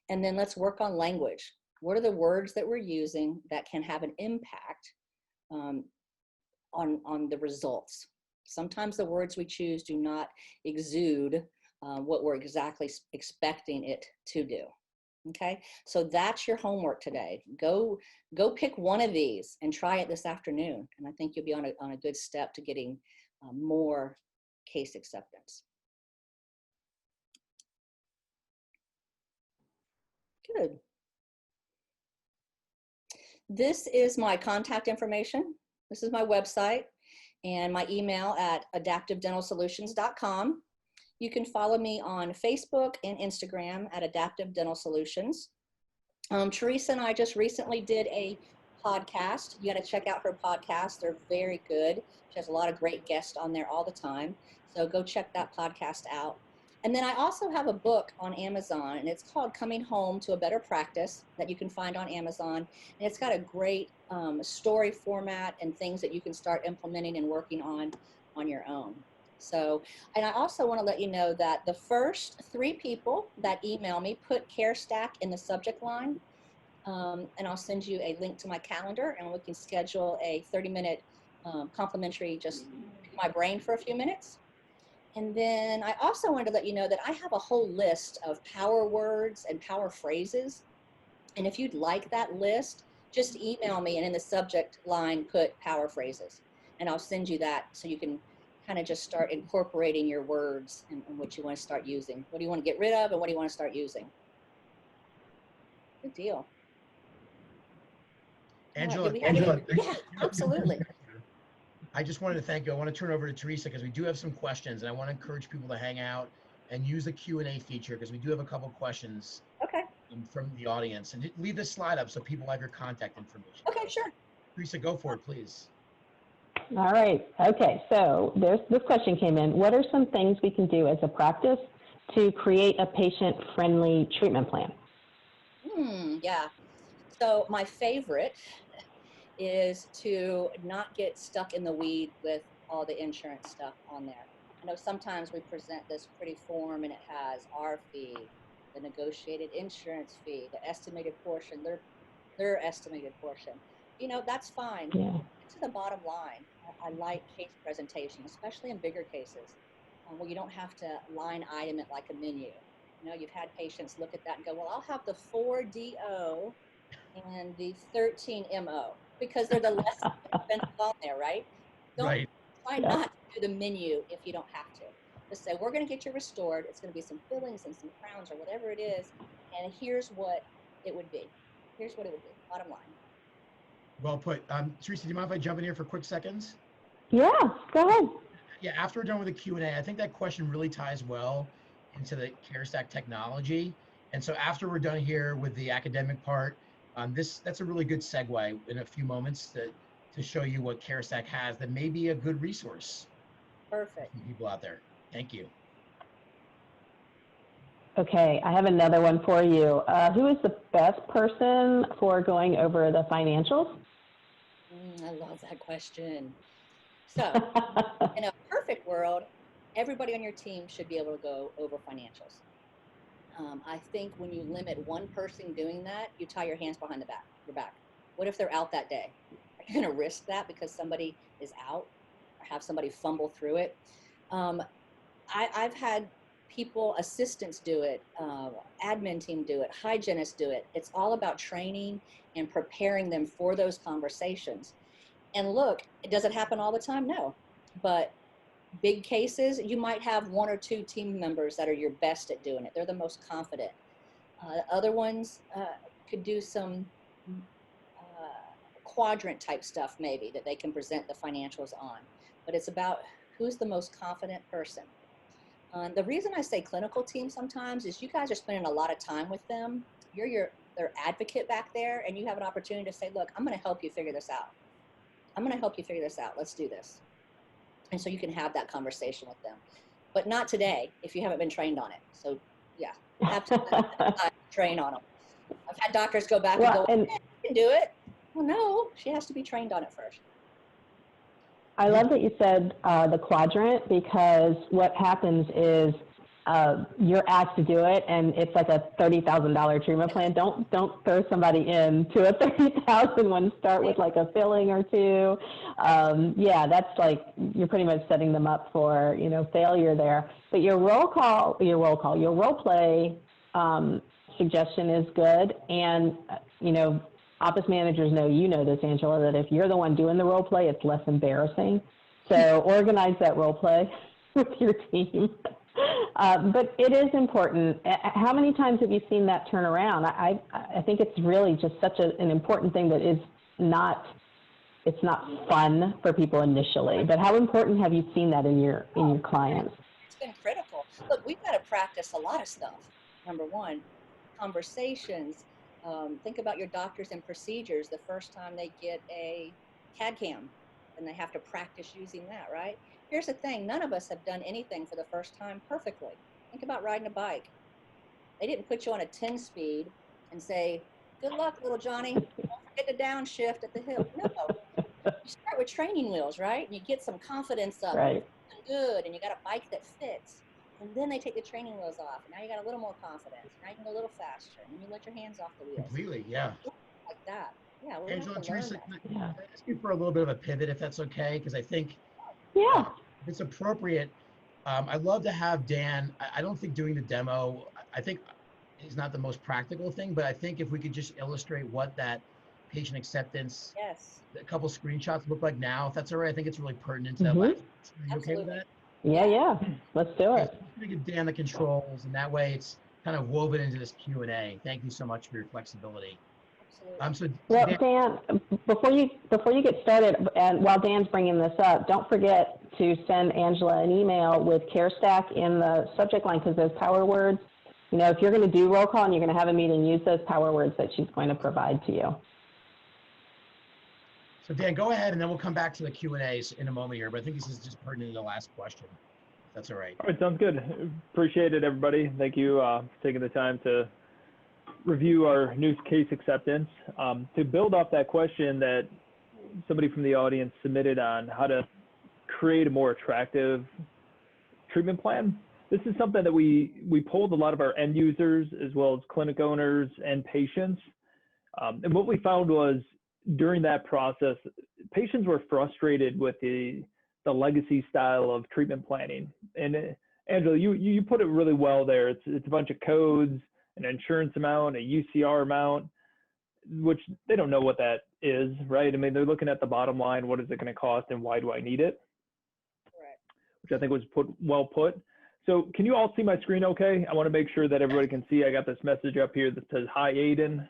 And then let's work on language. What are the words that we're using that can have an impact on the results? Sometimes the words we choose do not exude what we're exactly expecting it to do. Okay, so that's your homework today. Go pick one of these and try it this afternoon, and I think you'll be on a good step to getting more case acceptance. Good. This is my contact information. This is my website and my email at adaptivedentalsolutions.com. You can follow me on Facebook and Instagram at Adaptive Dental Solutions. Teresa and I just recently did a podcast. You got to check out her podcast. They're very good. She has a lot of great guests on there all the time. So go check that podcast out. And then I also have a book on Amazon, and it's called Coming Home to a Better Practice, that you can find on Amazon. And it's got a great story format and things that you can start implementing and working on your own. So, and I also want to let you know that the first 3 people that email me, put CareStack in the subject line, and I'll send you a link to my calendar, and we can schedule a 30-minute complimentary, just pick my brain for a few minutes. And then I also wanted to let you know that I have a whole list of power words and power phrases. And if you'd like that list, just email me and in the subject line put power phrases. And I'll send you that so you can kind of just start incorporating your words and what you want to start using. What do you want to get rid of and what do you want to start using? Good deal. Angela, yeah, absolutely. I just wanted to thank you. I want to turn over to Teresa because we do have some questions, and I want to encourage people to hang out and use the Q&A feature because we do have a couple of questions from the audience. And leave this slide up so people have your contact information. Okay, sure. Teresa, go for it, please. All right. Okay. So this question came in. What are some things we can do as a practice to create a patient-friendly treatment plan? Yeah. So my favorite is to not get stuck in the weed with all the insurance stuff on there. I know sometimes we present this pretty form and it has our fee, the negotiated insurance fee, the estimated portion, their estimated portion. You know, that's fine. Yeah. Get to the bottom line. I like case presentation, especially in bigger cases where you don't have to line item it like a menu. You know, you've had patients look at that and go, well, I'll have the 4DO and the 13MO because they're the less expensive on there, right? Don't try not to do the menu if you don't have to. Just say, we're going to get you restored. It's going to be some fillings and some crowns or whatever it is. And here's what it would be. Here's what it would be. Bottom line. Well put. Teresa, do you mind if I jump in here for quick seconds? Yeah, go ahead. Yeah, after we're done with the Q&A, I think that question really ties well into the CareStack technology. And so after we're done here with the academic part, that's a really good segue in a few moments to show you what CareStack has that may be a good resource. Perfect. For people out there. Thank you. Okay, I have another one for you. Who is the best person for going over the financials? I love that question. So, in a perfect world, everybody on your team should be able to go over financials. I think when you limit one person doing that, you tie your hands behind your back. What if they're out that day? Are you going to risk that because somebody is out or have somebody fumble through it? I've had people, assistants do it, admin team do it, hygienists do it. It's all about training and preparing them for those conversations. And look, does it happen all the time? No. But big cases, you might have 1 or 2 team members that are your best at doing it. They're the most confident. Other ones could do some quadrant type stuff maybe that they can present the financials on. But it's about who's the most confident person. The reason I say clinical team sometimes is you guys are spending a lot of time with them. You're their advocate back there, and you have an opportunity to say, look, I'm going to help you figure this out. I'm going to help you figure this out. Let's do this. And so you can have that conversation with them. But not today if you haven't been trained on it. So, yeah, you have to train on them. I've had doctors go back and go, you can do it. Well, no, she has to be trained on it first. I love that you said the quadrant, because what happens is you're asked to do it, and it's like a $30,000 treatment plan. Don't throw somebody into a $30,000 one. Start with like a filling or 2. Yeah, that's like you're pretty much setting them up for failure there. But your role play suggestion is good, and office managers know this, Angela, that if you're the one doing the role play, it's less embarrassing. So organize that role play with your team. But it is important. How many times have you seen that turn around? I think it's really just such an important thing that is not fun for people initially. But how important have you seen that in your clients? It's been critical. Look, we've got to practice a lot of stuff. Number one, conversations. Think about your doctors and procedures the first time they get a CAD CAM, and they have to practice using that, right? Here's the thing, none of us have done anything for the first time perfectly. Think about riding a bike. They didn't put you on a 10-speed and say, good luck, little Johnny, don't forget to downshift at the hill. No, you start with training wheels, right? And you get some confidence up, Right. good, and you got a bike that fits. And then they take the training wheels off. Now you got a little more confidence. Now you can go a little faster. And you let your hands off the wheels. Completely, yeah. Like that. Yeah, we Angela and have to learn Teresa, that. can I ask you for a little bit of a pivot, if that's okay? Because I think Yeah. if it's appropriate, I'd love to have Dan. I don't think doing the demo, I think is not the most practical thing, but I think if we could just illustrate what that patient acceptance, Yes. a couple screenshots look like now, if that's all right. I think it's really pertinent to that last. Are you okay with that? Yeah. Let's do it. I'm going to give Dan the controls, and that way it's kind of woven into this Q&A. Thank you so much for your flexibility. Absolutely. Well, Dan, before you get started, and while Dan's bringing this up, don't forget to send Angela an email with CareStack in the subject line, because those power words, you know, if you're going to do roll call and you're going to have a meeting, use those power words that she's going to provide to you. So Dan, go ahead, and then we'll come back to the Q&As in a moment here, but I think this is just pertinent to the last question. That's all right. All right, sounds good. Appreciate it, everybody. Thank you for taking the time to review our new case acceptance. To build off that question that somebody from the audience submitted on how to create a more attractive treatment plan, this is something that we polled a lot of our end users as well as clinic owners and patients. And what we found was during that process, patients were frustrated with the legacy style of treatment planning. And Angela, you put it really well there. It's a bunch of codes, an insurance amount, a UCR amount, which they don't know what that is, right? I mean, they're looking at the bottom line, what is it going to cost and why do I need it? Correct. Which I think was well put. So can you all see my screen okay? I want to make sure that everybody can see. I got this message up here that says, hi, Aiden.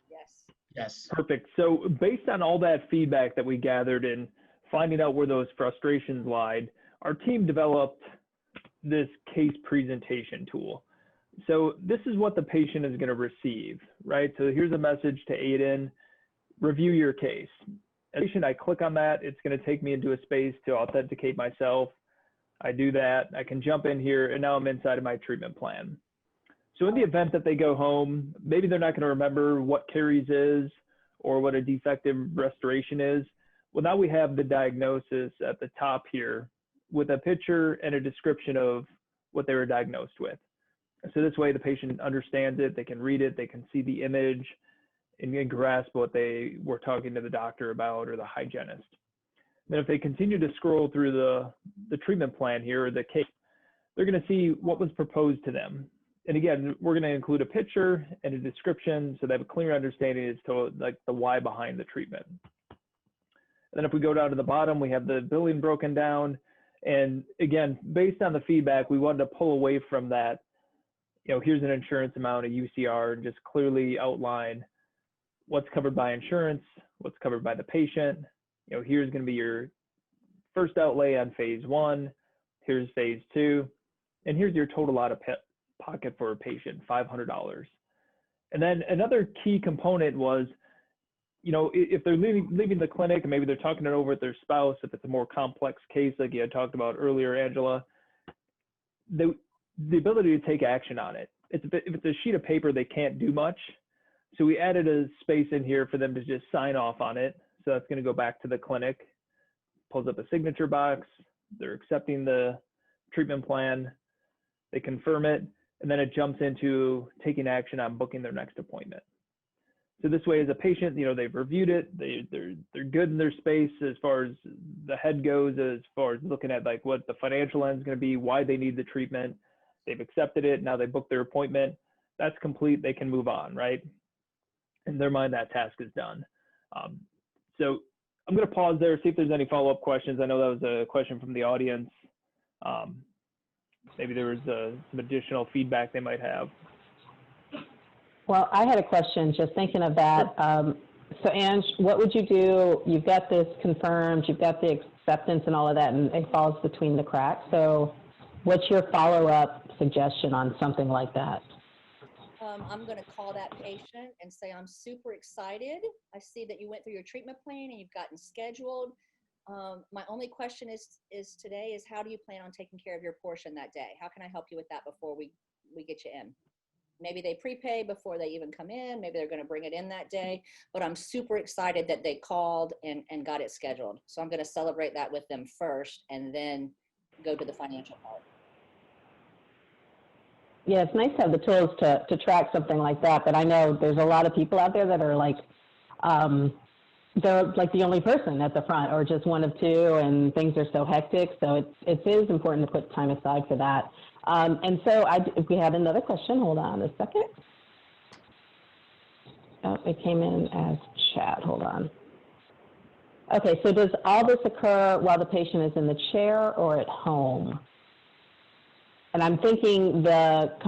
Yes. Yes. Perfect. So based on all that feedback that we gathered and finding out where those frustrations lied, our team developed this case presentation tool. So this is what the patient is going to receive, right? So here's a message to Aiden, review your case. As a patient, I click on that. It's going to take me into a space to authenticate myself. I do that. I can jump in here, and now I'm inside of my treatment plan. So in the event that they go home, maybe they're not going to remember what caries is or what a defective restoration is. Well, now we have the diagnosis at the top here with a picture and a description of what they were diagnosed with. So this way the patient understands it, they can read it, they can see the image and grasp what they were talking to the doctor about or the hygienist. Then if they continue to scroll through the treatment plan here, or the case, they're going to see what was proposed to them. And again, we're going to include a picture and a description so they have a clear understanding as to like the why behind the treatment. And then if we go down to the bottom, we have the billing broken down. And again, based on the feedback, we wanted to pull away from that. You know, here's an insurance amount, a UCR, and just clearly outline what's covered by insurance, what's covered by the patient. You know, here's going to be your first outlay on phase 1. Here's phase 2. And here's your total out of pocket for a patient, $500. And then another key component was, you know, if they're leaving the clinic and maybe they're talking it over with their spouse, if it's a more complex case like you had talked about earlier, Angela, the ability to take action on it. If it's a sheet of paper, they can't do much. So we added a space in here for them to just sign off on it. So that's going to go back to the clinic, pulls up a signature box, they're accepting the treatment plan, they confirm it, and then it jumps into taking action on booking their next appointment. So this way, as a patient, you know, they've reviewed it, they're good in their space as far as the head goes, as far as looking at like what the financial end is going to be, why they need the treatment. They've accepted it, now they book their appointment. That's complete, they can move on, right? In their mind, that task is done. So I'm going to pause there, see if there's any follow-up questions. I know that was a question from the audience. Maybe there was some additional feedback they might have. Well, I had a question just thinking of that. So Ange, what would you do? You've got this confirmed, you've got the acceptance and all of that, and it falls between the cracks. So what's your follow-up suggestion on something like that? I'm going to call that patient and say, I'm super excited. I see that you went through your treatment plan and you've gotten scheduled. My only question is today is how do you plan on taking care of your portion that day? How can I help you with that before we get you in? Maybe they prepay before they even come in. Maybe they're going to bring it in that day, but I'm super excited that they called and got it scheduled. So I'm going to celebrate that with them first and then go to the financial part. Yeah, it's nice to have the tools to track something like that, but I know there's a lot of people out there that are like, they're like the only person at the front or just one of two, and things are so hectic. So it is important to put time aside for that. And so we had another question. Hold on a second. Oh, it came in as chat. Hold on. Okay, so does all this occur while the patient is in the chair or at home? And I'm thinking what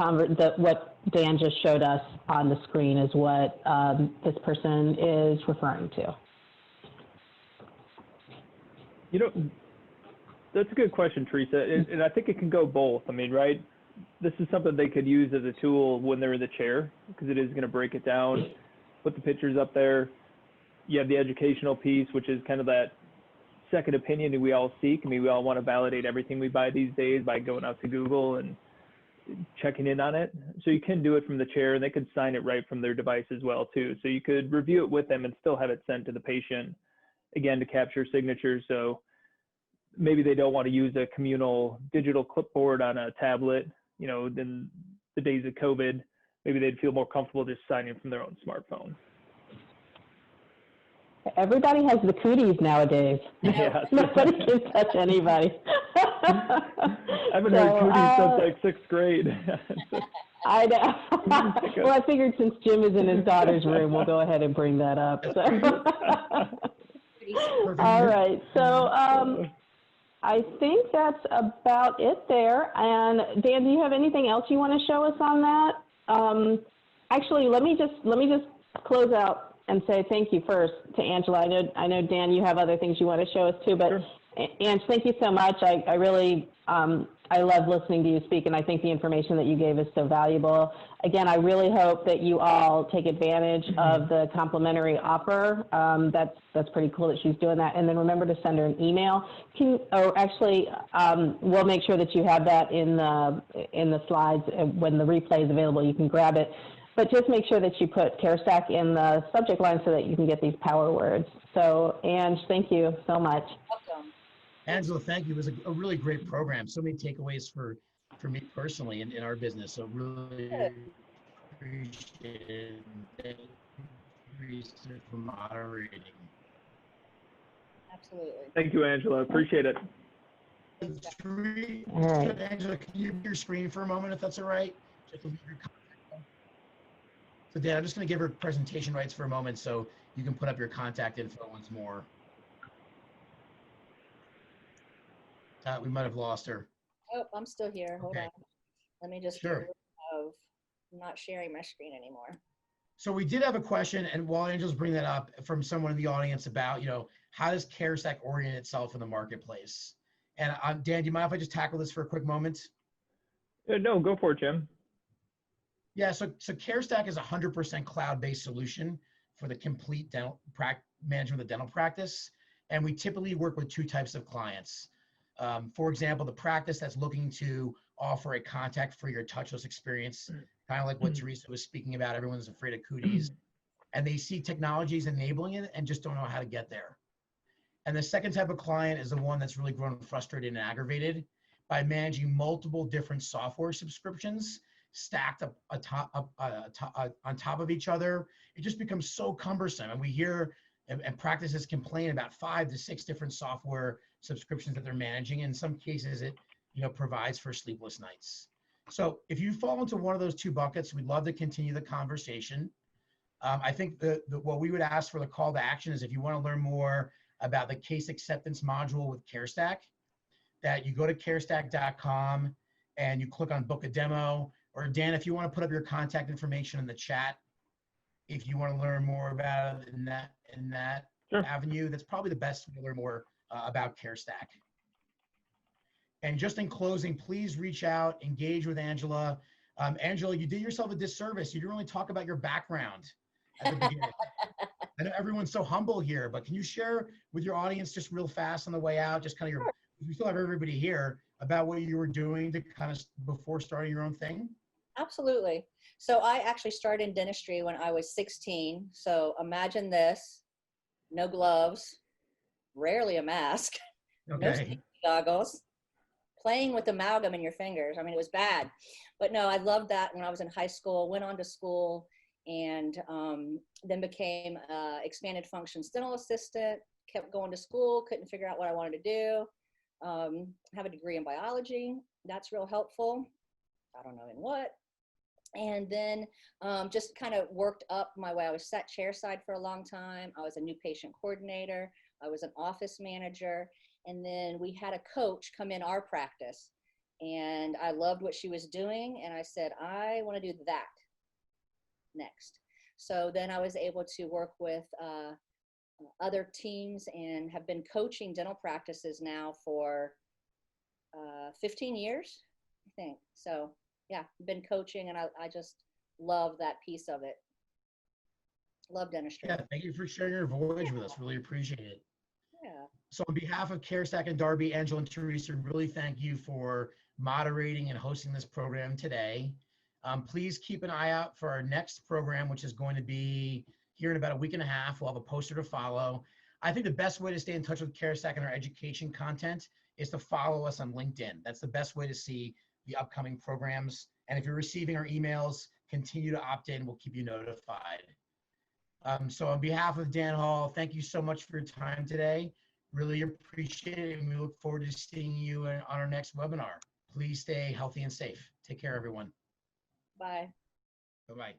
Dan just showed us on the screen is what this person is referring to. You know, that's a good question, Teresa, and I think it can go both. I mean, right? This is something they could use as a tool when they're in the chair, because it is going to break it down, put the pictures up there. You have the educational piece, which is kind of that second opinion that we all seek. I mean, we all want to validate everything we buy these days by going out to Google and checking in on it. So you can do it from the chair, and they could sign it right from their device as well, too. So you could review it with them and still have it sent to the patient, again, to capture signatures. So maybe they don't want to use a communal digital clipboard on a tablet, you know, in the days of COVID, maybe they'd feel more comfortable just signing from their own smartphone. Everybody has the cooties nowadays. Yes. Nobody can touch anybody. I haven't heard cooties since like 6th grade. I know. Well, I figured since Jim is in his daughter's room, we'll go ahead and bring that up. So. All right. So I think that's about it there. And Dan, do you have anything else you want to show us on that? Actually, let me just close out and say thank you first to Angela. I know Dan, you have other things you want to show us too, but sure. Ange, thank you so much. I really, I love listening to you speak, and I think the information that you gave is so valuable. Again, I really hope that you all take advantage of the complimentary offer. That's pretty cool that she's doing that. And then remember to send her an email. We'll make sure that you have that in the slides. When the replay is available, you can grab it. But just make sure that you put CareStack in the subject line so that you can get these power words. So, Ange, thank you so much. Welcome. Angela, thank you. It was a really great program. So many takeaways for me personally in our business. So really appreciate it. Thank you for moderating. Absolutely. Thank you, Angela. Appreciate it. Teresa, all right. Angela, can you mute your screen for a moment if that's all right? Just to leave your contact. So Dan, I'm just going to give her presentation rights for a moment so you can put up your contact info once more. We might have lost her. Oh, I'm still here. Hold on. Let me just get rid of not sharing my screen anymore. So we did have a question, and while Angela's bringing that up, from someone in the audience about, how does CareStack orient itself in the marketplace? And Dan, do you mind if I just tackle this for a quick moment? No, go for it, Jim. Yeah, so CareStack is a 100% cloud-based solution for the complete dental management of the dental practice. And we typically work with two types of clients. For example, the practice that's looking to offer a contact-free or touchless experience, kind of like what Teresa was speaking about, everyone's afraid of cooties. And they see technologies enabling it and just don't know how to get there. And the second type of client is the one that's really grown frustrated and aggravated by managing multiple different software subscriptions stacked up on top of each other. It just becomes so cumbersome. And we hear and practices complain about 5 to 6 different software subscriptions that they're managing. In some cases, it provides for sleepless nights. So if you fall into one of those two buckets, we'd love to continue the conversation. I think what we would ask for the call to action is if you want to learn more about the case acceptance module with CareStack, that you go to carestack.com and you click on book a demo. Or Dan, if you want to put up your contact information in the chat, if you want to learn more about it in that Sure. avenue. That's probably the best way to learn more about CareStack. And just in closing, please reach out, engage with Angela. Angela, you did yourself a disservice. You didn't really talk about your background at the beginning. I know everyone's so humble here, but can you share with your audience just real fast on the way out, just kind of we still have everybody here, about what you were doing to kind of before starting your own thing? Absolutely. So I actually started in dentistry when I was 16. So imagine this, no gloves, rarely a mask, no Okay. safety goggles, playing with amalgam in your fingers. I mean, it was bad. But no, I loved that when I was in high school, went on to school, and then became expanded functions dental assistant, kept going to school, couldn't figure out what I wanted to do. Have a degree in biology. That's real helpful. I don't know in what. And then just kind of worked up my way. I was sat chairside for a long time. I was a new patient coordinator. I was an office manager. And then we had a coach come in our practice. And I loved what she was doing. And I said, I want to do that next. So then I was able to work with other teams and have been coaching dental practices now for 15 years, I think. So yeah, been coaching, and I just love that piece of it. Love dentistry. Yeah, thank you for sharing your voyage with us. Really appreciate it. Yeah. So on behalf of CareStack and Darby, Angela, and Teresa, really thank you for moderating and hosting this program today. Please keep an eye out for our next program, which is going to be here in about a week and a half. We'll have a poster to follow. I think the best way to stay in touch with CareStack and our education content is to follow us on LinkedIn. That's the best way to see the upcoming programs. And if you're receiving our emails, continue to opt in. We'll keep you notified. So on behalf of Dan Hall, thank you so much for your time today. Really appreciate it, and we look forward to seeing you on our next webinar. Please stay healthy and safe. Take care, everyone. Bye. Bye-bye.